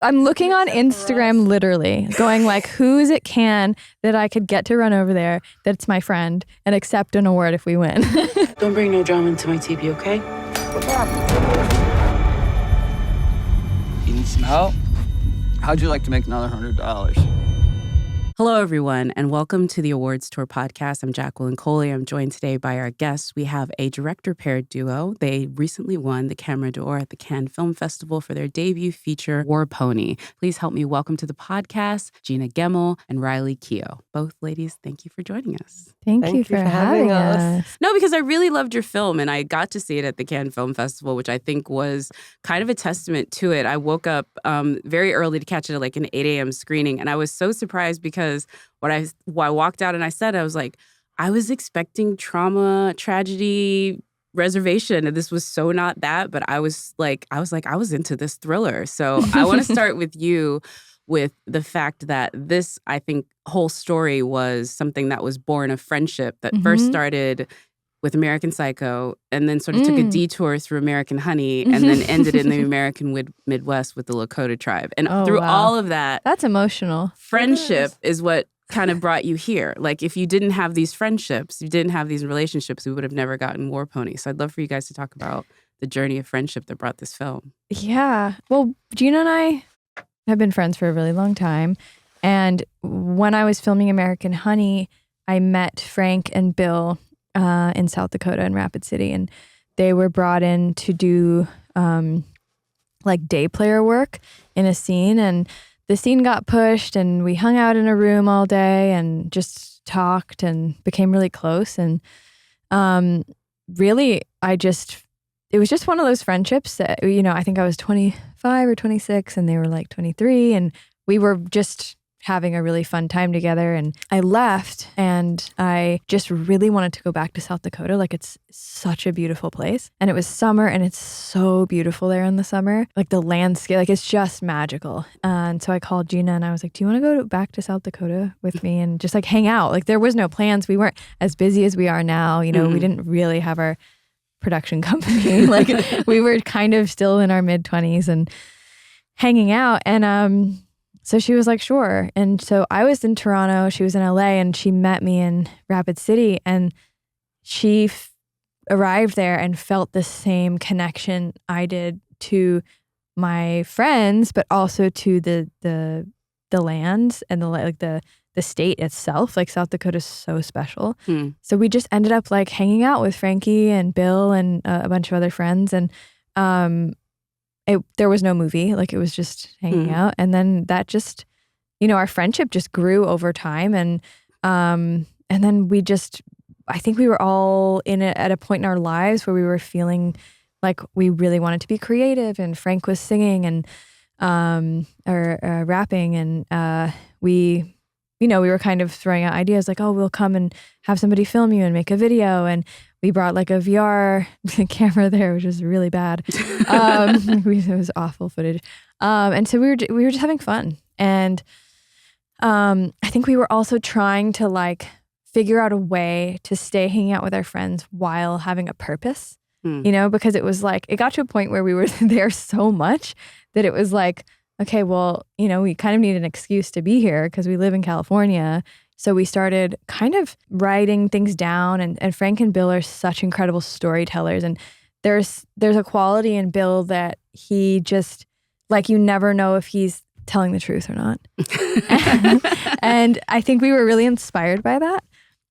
I'm looking on Instagram literally, going like, who is it that I could get to run over there that's my friend and accept an award if we win. Don't bring no drama into my TV, okay? You need some help? How'd you like to make another $100? Hello, everyone, and welcome to the Awards Tour podcast. I'm Jacqueline Coley. I'm joined today by our guests. We have a director-paired duo. They recently won the Camera d'Or at the Cannes Film Festival for their debut feature, War Pony. Please help me welcome to the podcast, Gina Gammell and Riley Keough. Both ladies, thank you for joining us. Thank you for having us. No, because I really loved your film, and I got to see it at the Cannes Film Festival, which I think was kind of a testament to it. I woke up very early to catch it at like an 8 a.m. screening, and I was so surprised because when I walked out and I said, I was like, I was expecting trauma, tragedy, reservation, and this was so not that, but I was into this thriller. So I want to start with you with the fact that this, I think, whole story was something that was born of friendship that first started with American Psycho and then sort of took a detour through American Honey and then ended in the American Midwest with the Lakota tribe. And through all of that, that's emotional. Friendship is what kind of brought you here. Like, if you didn't have these friendships, you didn't have these relationships, we would have never gotten War Pony. So I'd love for you guys to talk about the journey of friendship that brought this film. Yeah. Well, Gina and I have been friends for a really long time. And when I was filming American Honey, I met Frank and Bill in South Dakota in Rapid City, and they were brought in to do like day player work in a scene, and the scene got pushed, and we hung out in a room all day and just talked and became really close. And really, it was just one of those friendships that, you know, I think I was 25 or 26 and they were like 23, and we were just having a really fun time together. And I left and I just really wanted to go back to South Dakota. Like, it's such a beautiful place. And it was summer and it's so beautiful there in the summer. Like, the landscape, like, it's just magical. And so I called Gina and I was like, do you want to go back to South Dakota with me and just like hang out? Like, there was no plans. We weren't as busy as we are now. You know, we didn't really have our production company. Like, we were kind of still in our mid-20s and hanging out. And so she was like, sure. And so I was in Toronto, she was in LA, and she met me in Rapid City, and she arrived there and felt the same connection I did to my friends, but also to the lands and the state itself. Like, South Dakota is so special. So we just ended up like hanging out with Frankie and Bill and a bunch of other friends, and there was no movie, like, it was just hanging out. And then that just, you know, our friendship just grew over time. And then we just, I think we were all at a point in our lives where we were feeling like we really wanted to be creative, and Frank was singing and or rapping, and we were kind of throwing out ideas like, oh, we'll come and have somebody film you and make a video. And we brought like a VR camera there, which was really bad. It was awful footage. And so we were just having fun. And I think we were also trying to like figure out a way to stay hanging out with our friends while having a purpose, you know, because it was like, it got to a point where we were there so much that it was like, okay, well, you know, we kind of need an excuse to be here because we live in California. So we started kind of writing things down, and Frank and Bill are such incredible storytellers. And there's a quality in Bill that he just, like, you never know if he's telling the truth or not. And I think we were really inspired by that.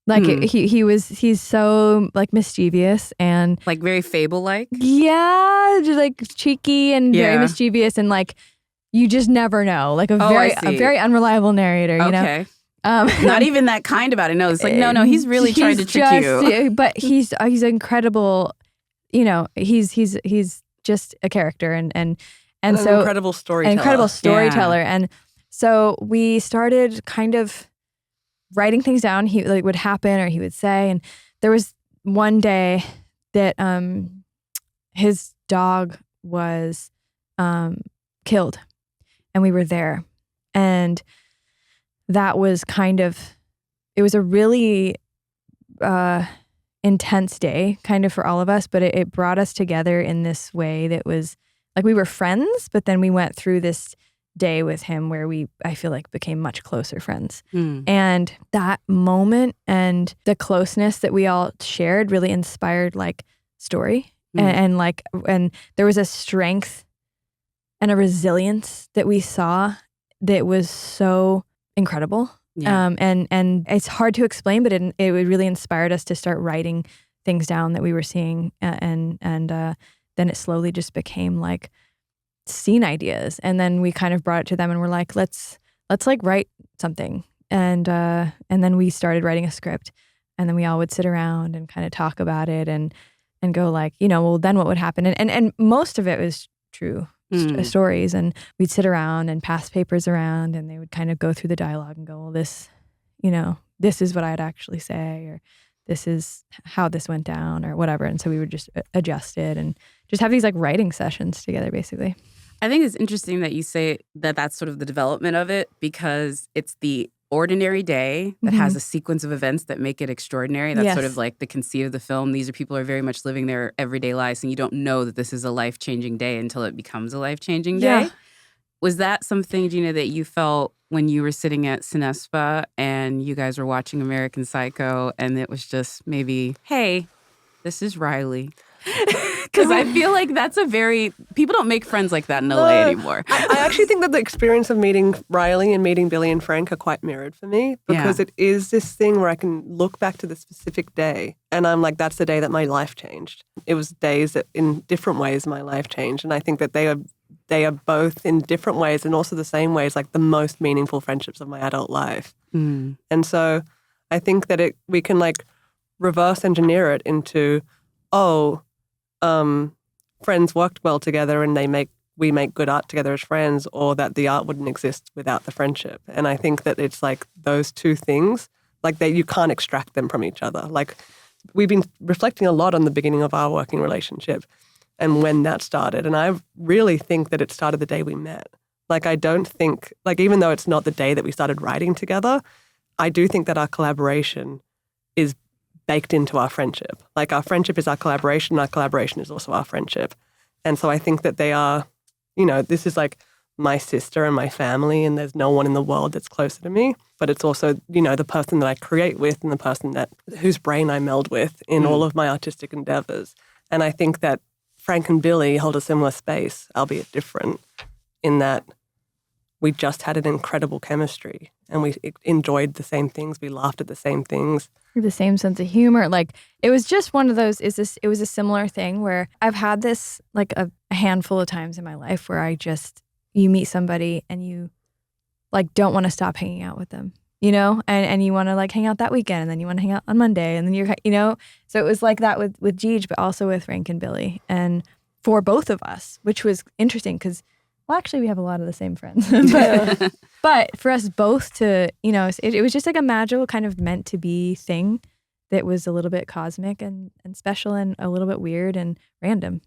Like, he's so like mischievous and like very Fable-like. Yeah, just like cheeky and very mischievous, and like, you just never know. Like a very unreliable narrator, you know? Not even that kind about it. No, it's like, no, he's really trying to trick you. But he's incredible. You know, he's just a character, and so incredible storyteller. And so we started kind of writing things down. He like would happen, or he would say. And there was one day that his dog was killed, and we were there, and that was it was a really intense day kind of for all of us, but it brought us together in this way that was like, we were friends, but then we went through this day with him where I feel like became much closer friends. Mm. And that moment and the closeness that we all shared really inspired like story. And there was a strength and a resilience that we saw that was so incredible. Yeah. And it's hard to explain, but it really inspired us to start writing things down that we were seeing, and then it slowly just became like scene ideas, and then we kind of brought it to them, and we're like, let's like write something, and then we started writing a script, and then we all would sit around and kind of talk about it, and go like, well, then what would happen, and most of it was true. Stories, and we'd sit around and pass papers around, and they would kind of go through the dialogue and go, well, this is what I'd actually say, or this is how this went down, or whatever. And so we would just adjust it and just have these like writing sessions together, basically. I think it's interesting that you say that that's sort of the development of it, because it's the ordinary day that has a sequence of events that make it extraordinary. That's sort of like the conceit of the film. These are people who are very much living their everyday lives, and you don't know that this is a life-changing day until it becomes a life-changing day. Yeah. Was that something, Gina, that you felt when you were sitting at Cinespa and you guys were watching American Psycho, and it was just maybe, hey, this is Riley? Because I feel like that's people don't make friends like that in LA anymore. I actually think that the experience of meeting Riley and meeting Billy and Frank are quite mirrored for me, because it is this thing where I can look back to the specific day and I'm like, that's the day that my life changed. It was days that in different ways my life changed. And I think that they are both in different ways and also the same ways, like the most meaningful friendships of my adult life. Mm. And so I think that we can like reverse engineer it into, friends worked well together and we make good art together as friends, or that the art wouldn't exist without the friendship. And I think that it's like those two things, like you can't extract them from each other. Like we've been reflecting a lot on the beginning of our working relationship and when that started. And I really think that it started the day we met. Like I don't think, like even though it's not the day that we started writing together, I do think that our collaboration is baked into our friendship. Like our friendship is our collaboration is also our friendship. And so I think that they are, this is like my sister and my family, and there's no one in the world that's closer to me. But it's also, the person that I create with and the person whose brain I meld with in all of my artistic endeavors. And I think that Frank and Billy hold a similar space, albeit different, in that we just had an incredible chemistry and we enjoyed the same things. We laughed at the same things. The same sense of humor. Like it was just one of those, it was a similar thing where I've had this like a handful of times in my life where you meet somebody and you like don't want to stop hanging out with them, and you want to like hang out that weekend, and then you want to hang out on Monday, and then so it was like that with Gigi, but also with Frank and Billy, and for both of us, which was interesting because, well, actually we have a lot of the same friends, but for us both to, it was just like a magical kind of meant to be thing that was a little bit cosmic and special and a little bit weird and random.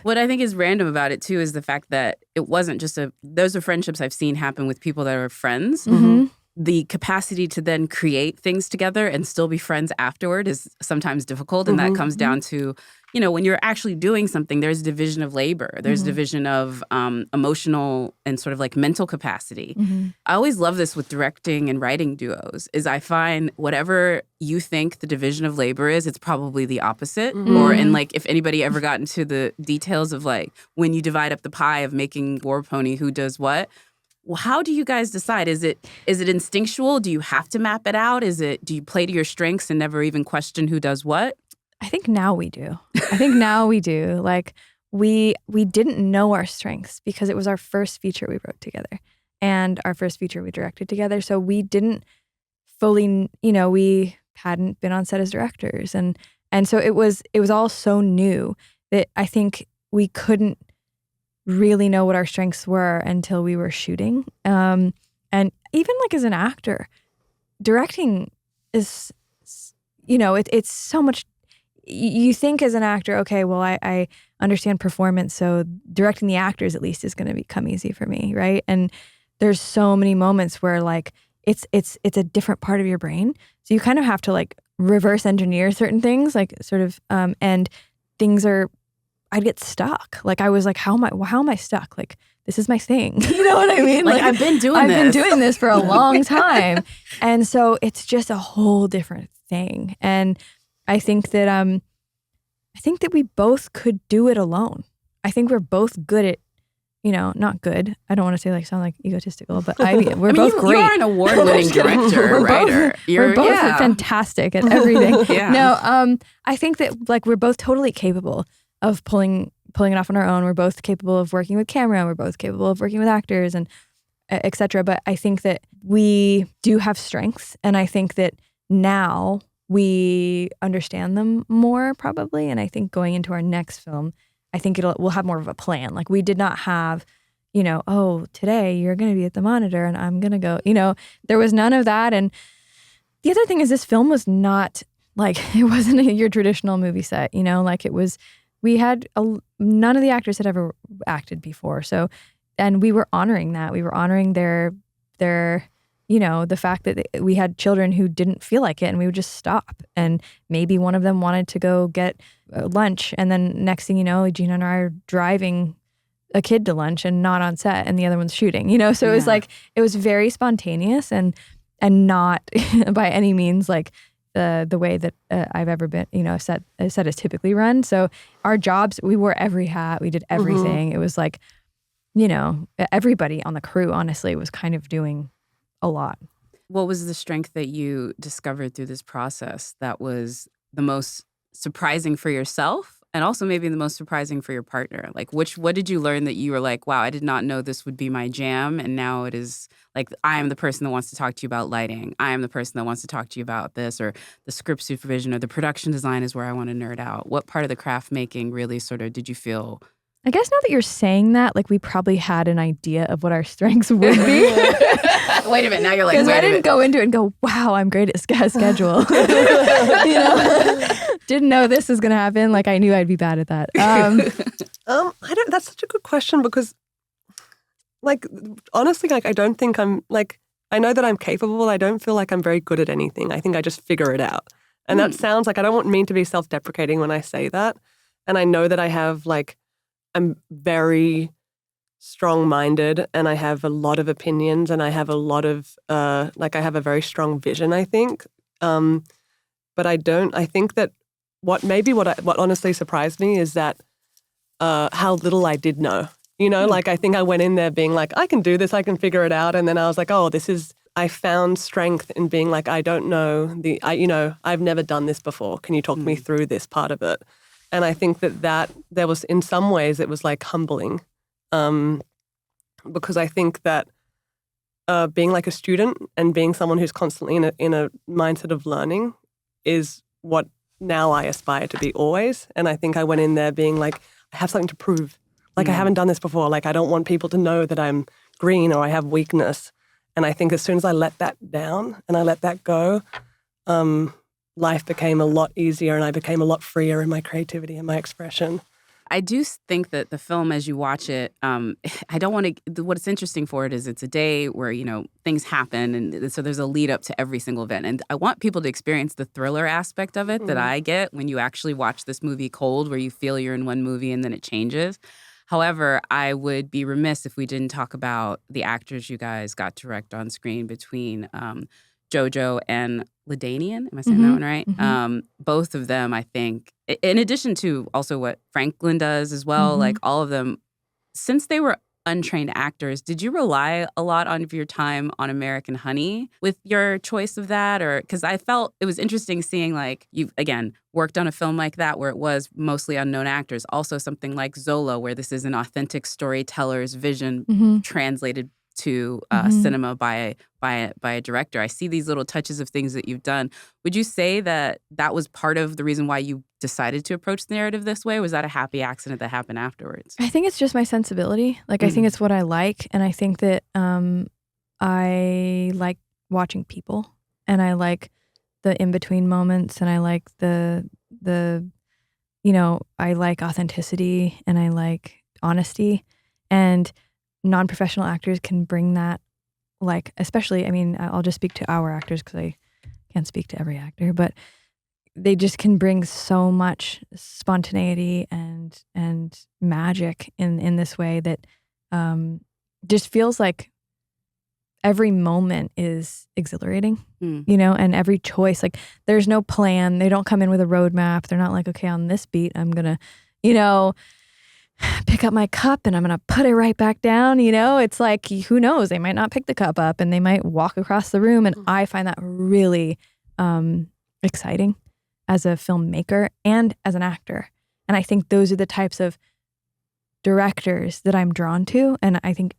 What I think is random about it too is the fact that it wasn't just those are friendships I've seen happen with people that are friends. Mm-hmm. The capacity to then create things together and still be friends afterward is sometimes difficult. And that comes down to, when you're actually doing something, there's division of labor. There's division of emotional and sort of like mental capacity. Mm-hmm. I always love this with directing and writing duos is I find whatever you think the division of labor is, it's probably the opposite. Or in like, if anybody ever got into the details of like when you divide up the pie of making War Pony, who does what? Well, how do you guys decide? Is it instinctual? Do you have to map it out? Do you play to your strengths and never even question who does what? I think now we do. Like we didn't know our strengths because it was our first feature we wrote together and our first feature we directed together. So we didn't fully, we hadn't been on set as directors. And so it was all so new that I think we couldn't really know what our strengths were until we were shooting. And even like as an actor, directing is, it's so much. You think as an actor, okay, well, I understand performance, so directing the actors at least is going to become easy for me, right? And there's so many moments where like it's a different part of your brain, so you kind of have to like reverse engineer certain things, like sort of, and things are. I'd get stuck. Like I was like, how am I stuck? Like this is my thing. You know what I mean? Like I've been doing I've this. been doing this for a long time. And so it's just a whole different thing. And I think that we both could do it alone. I think we're both good at, not good. I don't want to say sound like egotistical, but we're both great. You're an award-winning director, writer. We're both fantastic at everything. Yeah. No, I think that we're both totally capable of pulling it off on our own. We're both capable of working with camera. We're both capable of working with actors and et cetera. But I think that we do have strengths. And I think that now we understand them more probably. And I think going into our next film, I think we'll have more of a plan. Like we did not have, today you're going to be at the monitor and I'm going to go, there was none of that. And the other thing is this film was not it wasn't your traditional movie set, it was, we had none of the actors had ever acted before. So, and we were honoring that. We were honoring their, the fact that we had children who didn't feel like it and we would just stop. And maybe one of them wanted to go get lunch. And then next thing you know, Gina and I are driving a kid to lunch and not on set and the other one's shooting, So it was it was very spontaneous and not by any means the way that I've ever been, a set is typically run. So our jobs, we wore every hat, we did everything. It was everybody on the crew, honestly, was kind of doing a lot. What was the strength that you discovered through this process that was the most surprising for yourself and also maybe the most surprising for your partner? What did you learn that you were wow, I did not know this would be my jam, and now it is I am the person that wants to talk to you about lighting. I am the person that wants to talk to you about this, or the script supervision or the production design is where I want to nerd out. What part of the craft making really sort of did you feel? I guess now that you're saying that, we probably had an idea of what our strengths would be. Wait a minute, now you're because I didn't go into it and go, wow, I'm great at schedule. Didn't know this was going to happen. I knew I'd be bad at that. That's such a good question because, honestly, I don't think I'm I know that I'm capable. I don't feel like I'm very good at anything. I think I just figure it out. And that sounds I don't mean to be self-deprecating when I say that. And I know that I have I'm very strong-minded and I have a lot of opinions and I have a lot of, I have a very strong vision, I think. But I think that what honestly surprised me is that how little I did know. I think I went in there being I can do this, I can figure it out. And then I was I found strength in being I don't know I've never done this before. Can you talk me through this part of it? And I think that there was, in some ways, it was humbling, because I think that being a student and being someone who's constantly in a mindset of learning is what now I aspire to be always. And I think I went in there being I have something to prove. I haven't done this before. I don't want people to know that I'm green or I have weakness. And I think as soon as I let that down and I let that go, life became a lot easier and I became a lot freer in my creativity and my expression. I do think that the film, as you watch it, I don't want to, what's interesting for it is it's a day where, things happen. And so there's a lead up to every single event. And I want people to experience the thriller aspect of it that I get when you actually watch this movie cold, where you feel you're in one movie and then it changes. However, I would be remiss if we didn't talk about the actors you guys got to direct on screen between Jojo and Ladanian. Am I saying that one right? Both of them, I think, in addition to also what Franklin does as well, all of them, since they were untrained actors, did you rely a lot on your time on American Honey with your choice of that? Or because I felt it was interesting seeing you, again, worked on a film like that where it was mostly unknown actors. Also something like Zola, where this is an authentic storyteller's vision translated to cinema by a director. I see these little touches of things that you've done. Would you say that was part of the reason why you decided to approach the narrative this way? Was that a happy accident that happened afterwards? I think it's just my sensibility. I think it's what I like. And I think that I like watching people and I like the in-between moments and I like the I like authenticity and I like honesty. And non-professional actors can bring that, especially, I'll just speak to our actors because I can't speak to every actor, but they just can bring so much spontaneity and magic in this way that just feels like every moment is exhilarating, and every choice, like there's no plan. They don't come in with a roadmap. They're not like, okay, on this beat, I'm going to, pick up my cup and I'm going to put it right back down. It's like, who knows? They might not pick the cup up and they might walk across the room. And I find that really exciting as a filmmaker and as an actor. And I think those are the types of directors that I'm drawn to. And I think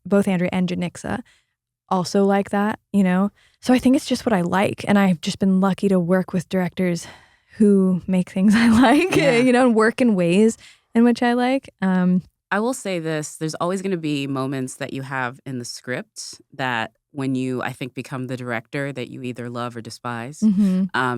both Andrea and Janixa also like that, So I think it's just what I like. And I've just been lucky to work with directors who make things I like, and work in ways in which I like. I will say this, there's always going to be moments that you have in the script that when you, I think, become the director that you either love or despise.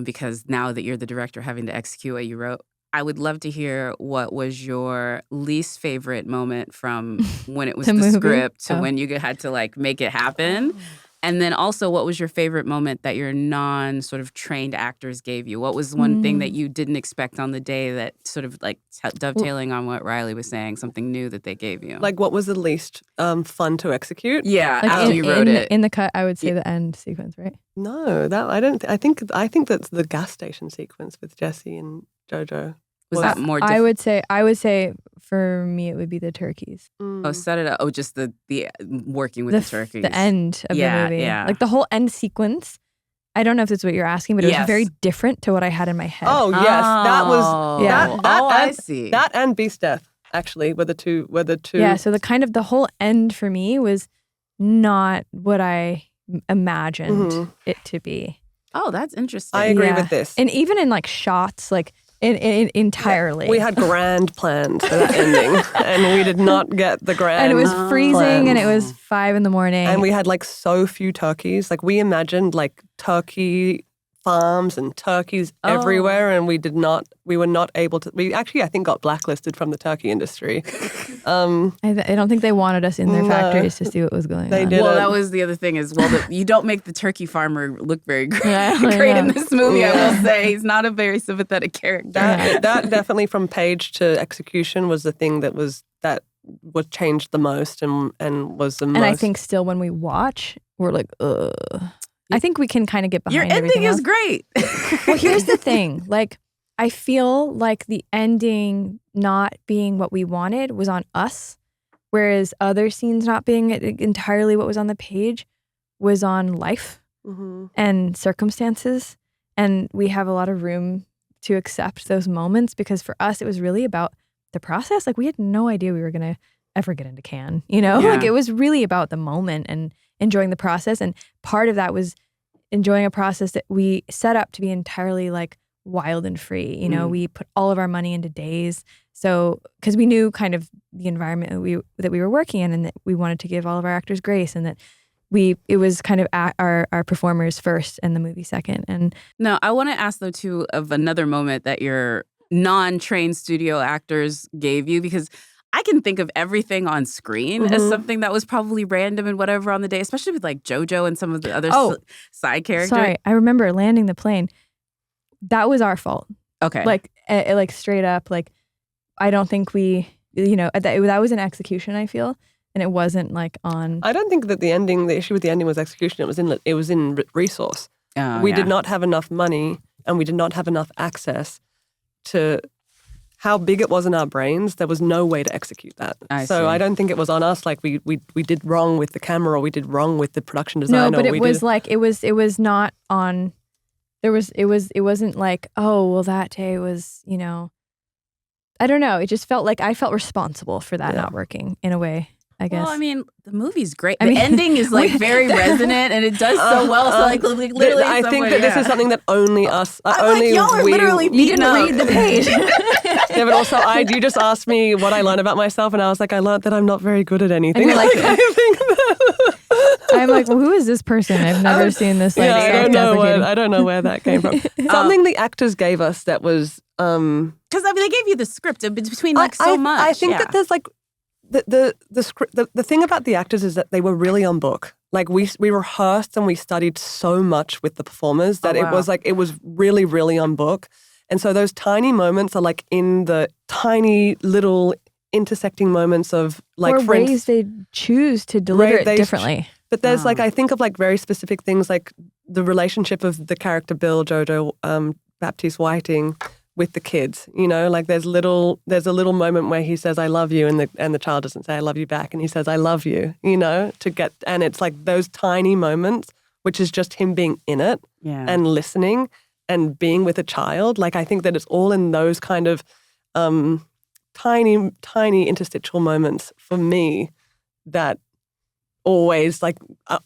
Because now that you're the director having to execute what you wrote, I would love to hear what was your least favorite moment from when it was the script to when you had to make it happen. And then also, what was your favorite moment that your non-sort of trained actors gave you? What was one thing that you didn't expect on the day that sort of dovetailing on what Riley was saying, something new that they gave you? What was the least fun to execute? Yeah, after you wrote it. In the cut, I would say the end sequence, right? No, I don't. I think that's the gas station sequence with Jesse and Jojo. Was that more? I would say for me it would be the turkeys. Oh, set it up. Oh, just the working with the turkeys. The end of the movie. Yeah. Like the whole end sequence. I don't know if that's what you're asking, but it was very different to what I had in my head. Oh yes, that was I see. That and Beast Death actually were the two. Yeah, so the whole end for me was not what I imagined it to be. Oh, that's interesting. I agree with this. And even in shots, entirely. We had grand plans for that ending, and we did not get the grand. And it was freezing, plans. and it was 5 a.m. And we had so few turkeys. We imagined turkey farms and turkeys everywhere, and we were not able to. We actually, I think, got blacklisted from the turkey industry. I don't think they wanted us in their factories to see what was going on. They did. Well, that was the other thing as well. That you don't make the turkey farmer look very great in this movie. I will say he's not a very sympathetic character. That definitely, from page to execution, was the thing that was changed the most and was the most. And I think still when we watch, we're like, ugh. I think we can kind of get behind your ending is great. Well, here's the thing. I feel like the ending not being what we wanted was on us, whereas other scenes not being entirely what was on the page was on life and circumstances. And we have a lot of room to accept those moments because for us, it was really about the process. We had no idea we were going to ever get into Cannes, it was really about the moment and enjoying the process. And part of that was enjoying a process that we set up to be entirely wild and free. We put all of our money into days. So, because we knew kind of the environment that we were working in and that we wanted to give all of our actors grace and that it was kind of our performers first and the movie second. And no, I want to ask though too of another moment that your non-trained studio actors gave you, because I can think of everything on screen as something that was probably random and whatever on the day, especially with JoJo and some of the other side characters. Sorry, I remember landing the plane. That was our fault. Okay. Straight up, I don't think we, that was an execution, I feel. And it wasn't on. I don't think that the issue with the ending was execution. It was in resource. We did not have enough money and we did not have enough access to how big it was in our brains. There was no way to execute that. I don't think it was on us. We did wrong with the camera or we did wrong with the production design. No, but it was not on. It wasn't that day was, I don't know. It just felt like I felt responsible for that not working in a way, I guess. Well, the movie's great. The ending is very resonant and it does so well. So literally I think that this is something that only us, y'all are literally you didn't read the page. Yeah, but also you just asked me what I learned about myself and I was like, I learned that I'm not very good at anything. I'm like, well, who is this person? I've never seen this. I don't know where that came from. Something the actors gave us that was because they gave you the script between so much. I think that there's the script. The thing about the actors is that they were really on book. We rehearsed and we studied so much with the performers that it was really, really on book. And so those tiny moments are in the tiny little intersecting moments of like or ways they choose to deliver it differently. But there's like, I think of like very specific things like the relationship of the character Bill Jojo Baptiste Whiting with the kids, you know, like there's a little moment where he says, I love you. And the child doesn't say, I love you back. And he says, I love you, you know, and it's like those tiny moments, which is just him being in it and listening and being with a child. Like, I think that it's all in those kind of tiny, tiny interstitial moments for me that always like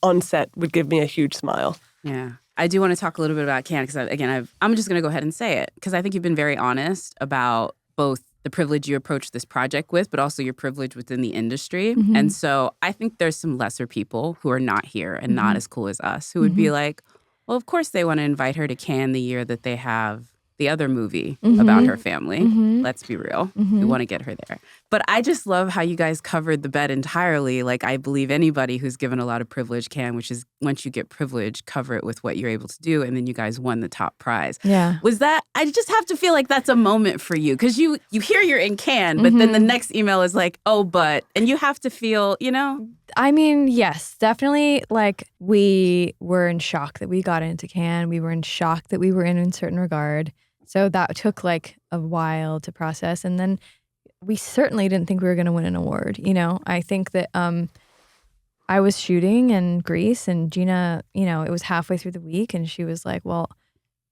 on set would give me a huge smile. Yeah. I do want to talk a little bit about Can because, again, I'm just going to go ahead and say it because I think you've been very honest about both the privilege you approach this project with, but also your privilege within the industry. Mm-hmm. And so I think there's some lesser people who are not here and not as cool as us who would be like, well, of course they want to invite her to Cannes the year that they have the other movie about her family. Let's be real. We want to get her there. But I just love how you guys covered the bet entirely. Like, I believe anybody who's given a lot of privilege can, which is once you get privilege, cover it with what you're able to do. And then you guys won the top prize. Yeah. Was that, I just have to feel like that's a moment for you because you hear you're in Cannes, but then the next email is like, oh, but, and you have to feel, you know? I mean, yes, definitely. Like, we were in shock that we got into Cannes. We were in shock that we were in a certain regard. So that took like a while to process. And then we certainly didn't think we were going to win an award. You know, I think that I was shooting in Greece and Gina, you know, it was halfway through the week and she was like, well,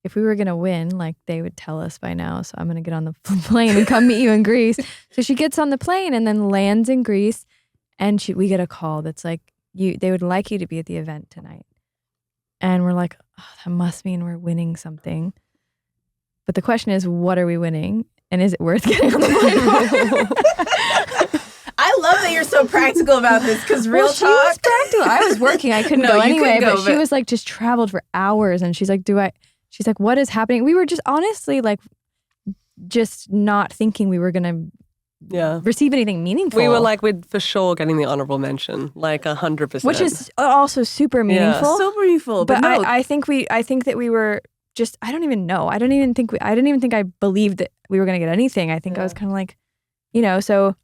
if we were going to win, like they would tell us by now. So I'm going to get on the plane and come meet you in Greece. So she gets on the plane and then lands in Greece and we get a call that's like, they would like you to be at the event tonight. And we're like, oh, that must mean we're winning something. But the question is, what are we winning? And is it worth getting on the plane? I love that you're so practical about this because real talk. She was practical. I was working. I couldn't go anyway. Couldn't go, but she was like just traveled for hours. And she's like, she's like, what is happening? We were just honestly like just not thinking we were going to receive anything meaningful. We were like, we're for sure getting the honorable mention, like 100%. Which is also super meaningful. Yeah. Super meaningful. But no. I think that we were just, I don't even know. I didn't even think I believed that we were going to get anything. I think I was kind of like, you know, so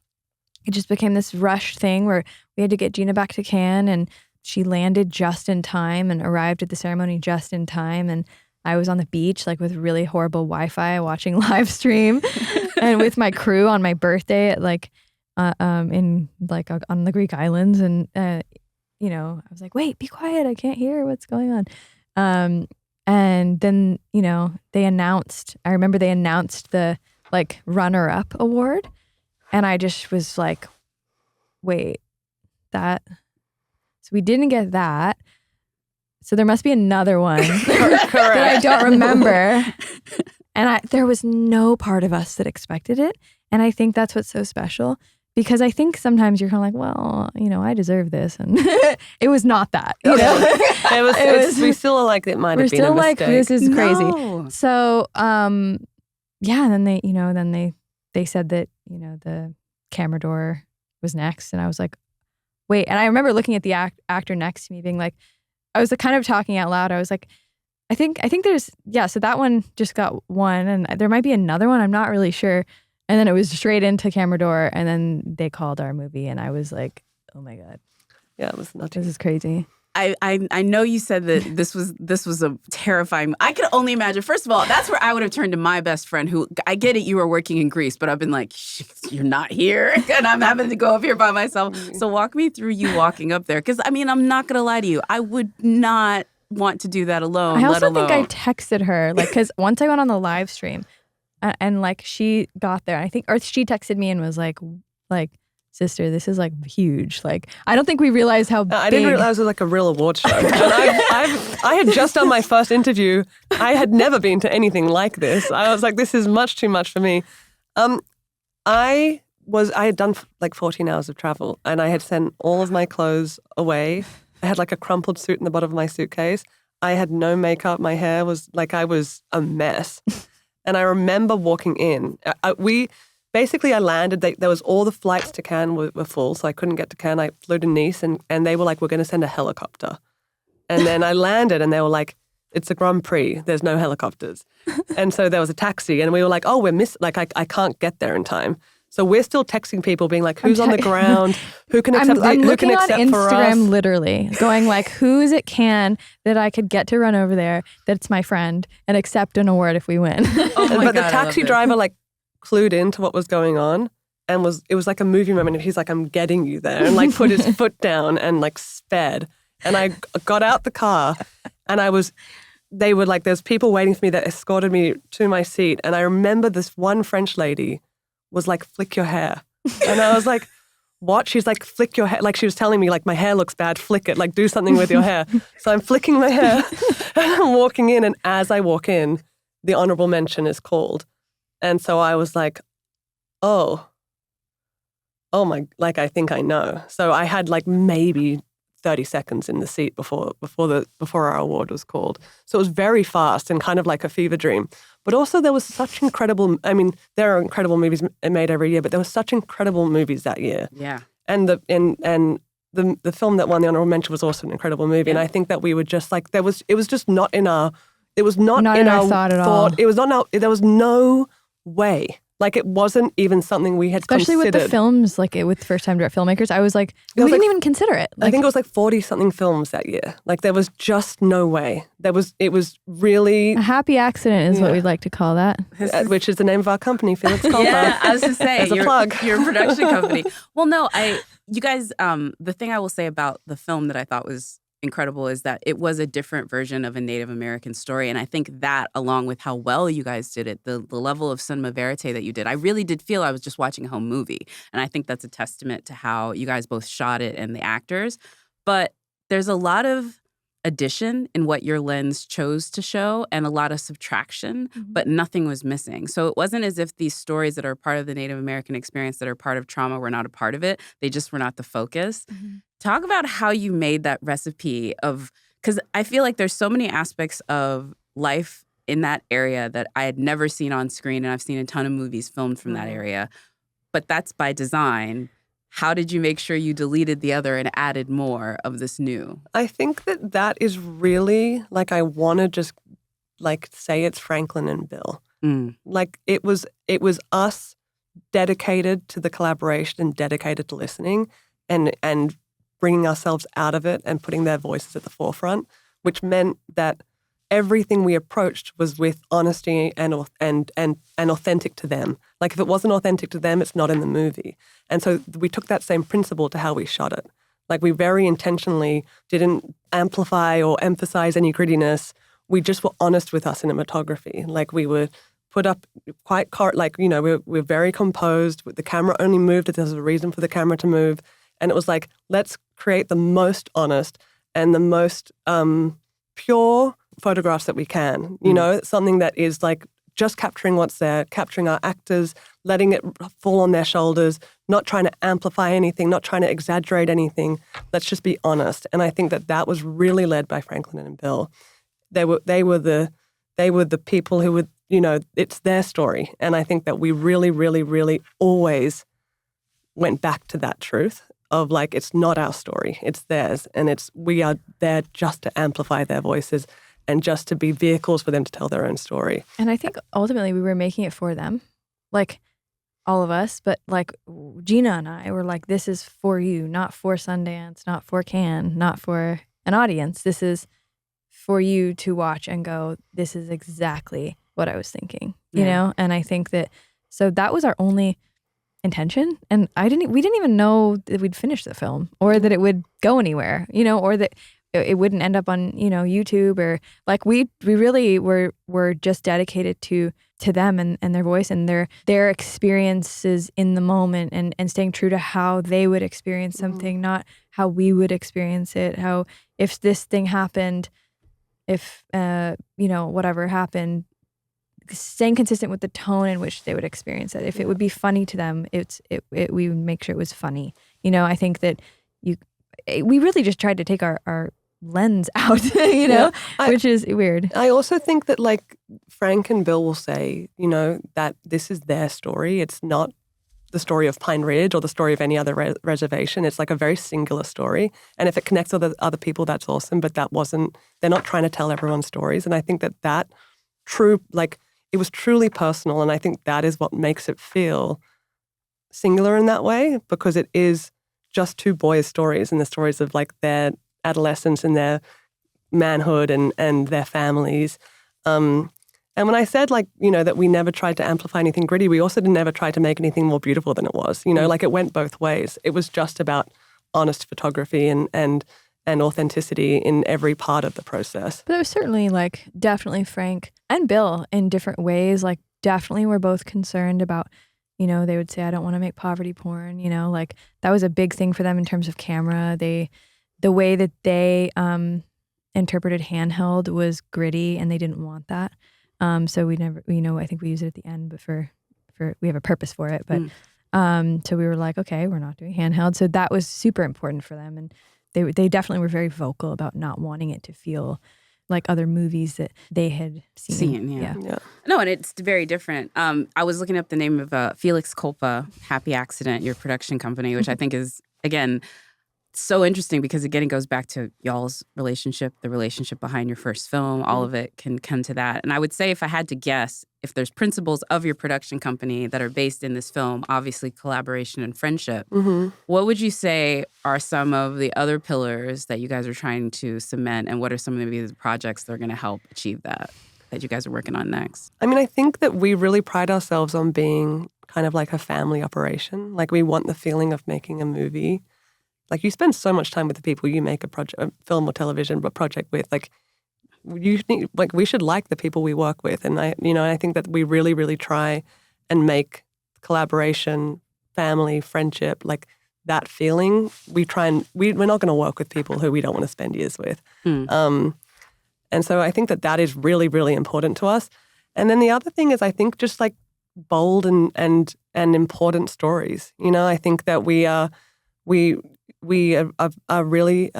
it just became this rush thing where we had to get Gina back to Cannes and she landed just in time and arrived at the ceremony just in time. And I was on the beach like with really horrible Wi-Fi watching live stream and with my crew on my birthday at like, in like on the Greek islands. And, you know, I was like, wait, be quiet. I can't hear what's going on. And then, you know, I remember they announced the like runner-up award. And I just was like, wait, so we didn't get that. So there must be another one that I don't remember. And there was no part of us that expected it. And I think that's what's so special. Because I think sometimes you're kind of like, well, you know, I deserve this. And it was not that. You know? We still are like, it might have been a mistake. We're still like, this is crazy. No. So, yeah, and then they said that, you know, the camera door was next. And I was like, wait. And I remember looking at the actor next to me being like, I was kind of talking out loud. I was like, I think there's, so that one just got one. And there might be another one. I'm not really sure. And then it was straight into camera door, and then they called our movie, and I was like, "Oh my god, yeah, it was nuts. This is crazy." I know you said that this was a terrifying. I could only imagine. First of all, that's where I would have turned to my best friend. Who I get it, you were working in Greece, but I've been like, you're not here, and I'm having to go up here by myself. So walk me through you walking up there, because I mean, I'm not gonna lie to you, I would not want to do that alone. I also think I texted her, like, because once I went on the live stream. And like she got there, or she texted me and was like, sister, this is like huge. Like, I don't think we realized how big. I didn't realize it was like a real award show. And I had just done my first interview. I had never been to anything like this. I was like, this is much too much for me. I had done like 14 hours of travel and I had sent all of my clothes away. I had like a crumpled suit in the bottom of my suitcase. I had no makeup. My hair was like, I was a mess. And I remember walking in. I landed. There was all the flights to Cannes were full, so I couldn't get to Cannes. I flew to Nice, and they were like, we're going to send a helicopter. And then I landed, and they were like, it's a Grand Prix. There's no helicopters. And so there was a taxi, and we were like, oh, we're I can't get there in time. So we're still texting people being like, who's on the ground? Who can accept I'm who looking can on accept for us? Instagram literally, going like, who is it that I could get to run over there that's my friend and accept an award if we win? But the taxi driver like clued into what was going on and it was like a movie moment. And he's like, I'm getting you there, and like put his foot down and like sped. And I got out the car and they were like, there's people waiting for me that escorted me to my seat. And I remember this one French lady was like, flick your hair. And I was like, what? She's like, flick your hair. Like she was telling me like, my hair looks bad, flick it, like do something with your hair. So I'm flicking my hair and I'm walking in. And as I walk in, the honorable mention is called. And so I was like, oh my, like, I think I know. So I had like maybe 30 seconds in the seat before our award was called. So it was very fast and kind of like a fever dream. But also there was such incredible, I mean, there are incredible movies made every year, but there were such incredible movies that year. Yeah. And the film that won the honorable mention was also an incredible movie. Yeah. And I think that we were just like, it was just not in our, it was not in our thought at all. It was not, there was no way. Like it wasn't even something we had Especially considered. with the films, like with first-time direct filmmakers, I was like, we didn't even consider it. Like, I think it was like 40-something films that year. Like there was just no way. It was really... A happy accident is what we'd like to call that. Which is the name of our company, Felix Culpa. Yeah, I was to say, as a plug. Your production company. Well, no, you guys, the thing I will say about the film that I thought was incredible is that it was a different version of a Native American story. And I think that, along with how well you guys did it, the level of cinema verite that you did, I really did feel I was just watching a home movie. And I think that's a testament to how you guys both shot it and the actors. But there's a lot of addition in what your lens chose to show and a lot of subtraction, but nothing was missing. So it wasn't as if these stories that are part of the Native American experience, that are part of trauma, were not a part of it. They just were not the focus. Talk about how you made that recipe of, because I feel like there's so many aspects of life in that area that I had never seen on screen, and I've seen a ton of movies filmed from that area, but that's by design. How did you make sure you deleted the other and added more of this new? I think that is really, like, I want to just, like, say it's Franklin and Bill. Like, it was us dedicated to the collaboration and dedicated to listening and bringing ourselves out of it and putting their voices at the forefront, which meant that everything we approached was with honesty and authentic to them. Like if it wasn't authentic to them, it's not in the movie. And so we took that same principle to how we shot it. Like we very intentionally didn't amplify or emphasize any grittiness. We just were honest with our cinematography. Like we would put up quite, we're very composed. The camera only moved if there's a reason for the camera to move. And it was like, let's create the most honest and the most pure photographs that we can. You know, something that is like just capturing what's there, capturing our actors, letting it fall on their shoulders, not trying to amplify anything, not trying to exaggerate anything. Let's just be honest. And I think that was really led by Franklin and Bill. They were the people who would, it's their story. And I think that we really, really, really always went back to that truth of like, it's not our story, it's theirs. And we are there just to amplify their voices and just to be vehicles for them to tell their own story. And I think ultimately we were making it for them, like all of us, but like Gina and I were like, this is for you, not for Sundance, not for Cannes, not for an audience. This is for you to watch and go, this is exactly what I was thinking, you know? And I think so that was our only intention. And we didn't even know that we'd finish the film or that it would go anywhere, or that it wouldn't end up on, YouTube, or like we really were just dedicated to them and their voice and their experiences in the moment and staying true to how they would experience something, not how we would experience it. How if this thing happened, if whatever happened, staying consistent with the tone in which they would experience it. If it would be funny to them, we would make sure it was funny. I think that we really just tried to take our lens out, which is weird. I also think that like Frank and Bill will say, that this is their story. It's not the story of Pine Ridge or the story of any other reservation. It's like a very singular story. And if it connects with other people, that's awesome. But they're not trying to tell everyone's stories. And I think that it was truly personal. And I think that is what makes it feel singular in that way because it is just two boys' stories and the stories of like their adolescence and their manhood and their families. And when I said like, that we never tried to amplify anything gritty, we also never tried to make anything more beautiful than it was. Like it went both ways. It was just about honest photography and authenticity in every part of the process. But it was certainly like definitely Frank and Bill in different ways. Like definitely were both concerned about, they would say, I don't want to make poverty porn, like that was a big thing for them in terms of camera. The way that they interpreted handheld was gritty and they didn't want that. So we never, I think we use it at the end, but for we have a purpose for it. But so we were like, okay, we're not doing handheld. So that was super important for them. And they definitely were very vocal about not wanting it to feel like other movies that they had seen. Yeah. No, and it's very different. I was looking up the name of Felix Culpa, Happy Accident, your production company, which I think is, again, so interesting because, again, it goes back to y'all's relationship, the relationship behind your first film. All of it can come to that. And I would say if I had to guess, if there's principles of your production company that are based in this film, obviously collaboration and friendship, what would you say are some of the other pillars that you guys are trying to cement? And what are some of the projects that are going to help achieve that you guys are working on next? I mean, I think that we really pride ourselves on being kind of like a family operation. Like we want the feeling of making a movie. Like you spend so much time with the people you make a film or television project with. Like we should like the people we work with, and I think that we really, really try and make collaboration, family, friendship, like that feeling. We try and we're not going to work with people who we don't want to spend years with. And so I think that is really, really important to us. And then the other thing is, I think just like bold and important stories. I think that we are really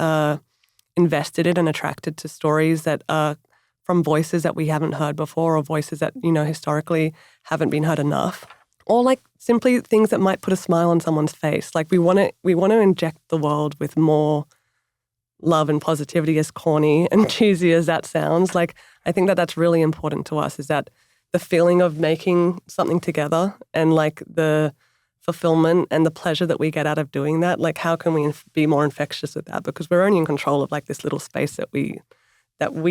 invested in and attracted to stories that are from voices that we haven't heard before or voices that, historically haven't been heard enough. Or like simply things that might put a smile on someone's face. Like we want to inject the world with more love and positivity, as corny and cheesy as that sounds. Like I think that that's really important to us, is that the feeling of making something together and like the fulfillment and the pleasure that we get out of doing that, like how can we be more infectious with that? Because we're only in control of like this little space that we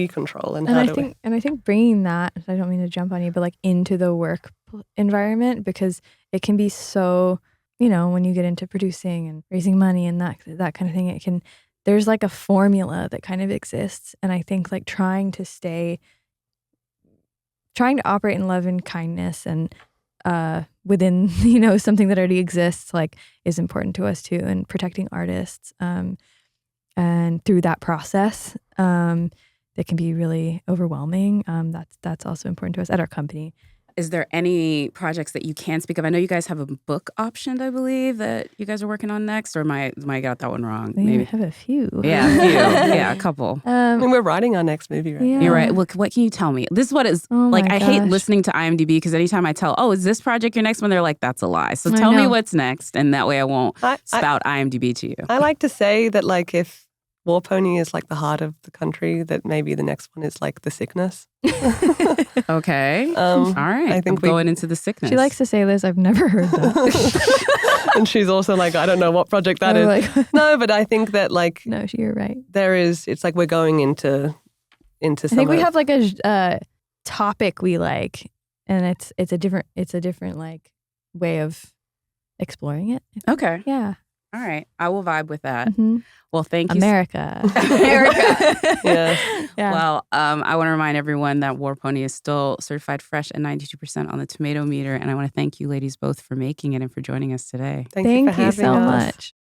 control. And I think bringing that, I don't mean to jump on you, but like into the work environment, because it can be so, when you get into producing and raising money and that kind of thing, there's like a formula that kind of exists. And I think like trying to operate in love and kindness and within, something that already exists, like is important to us too, and protecting artists. And through that process, that can be really overwhelming. That's also important to us at our company. Is there any projects that you can speak of? I know you guys have a book optioned, I believe, that you guys are working on next, or I got that one wrong? Maybe have a few. Yeah, a few. Yeah, a couple. I mean, we're writing our next movie right now. You're right. Look, what can you tell me? This is what is like. I hate listening to IMDb because anytime I tell, is this project your next one? They're like, that's a lie. So tell me what's next, and that way I won't spout IMDb to you. I like to say that like if War Pony is like the heart of the country, that maybe the next one is like the sickness. Okay. All right. I think going into the sickness. She likes to say this. I've never heard that. And she's also like, I don't know what project that is. Like, no, but I think that like, no, you're right. It's like we're going into I think we have like a topic we like, and it's a different like way of exploring it. Okay. Yeah. All right. I will vibe with that. Mm-hmm. Well, thank you. America. Yeah. Well, I want to remind everyone that War Pony is still certified fresh at 92% on the tomato meter. And I want to thank you ladies both for making it and for joining us today. Thank you for having so us. much.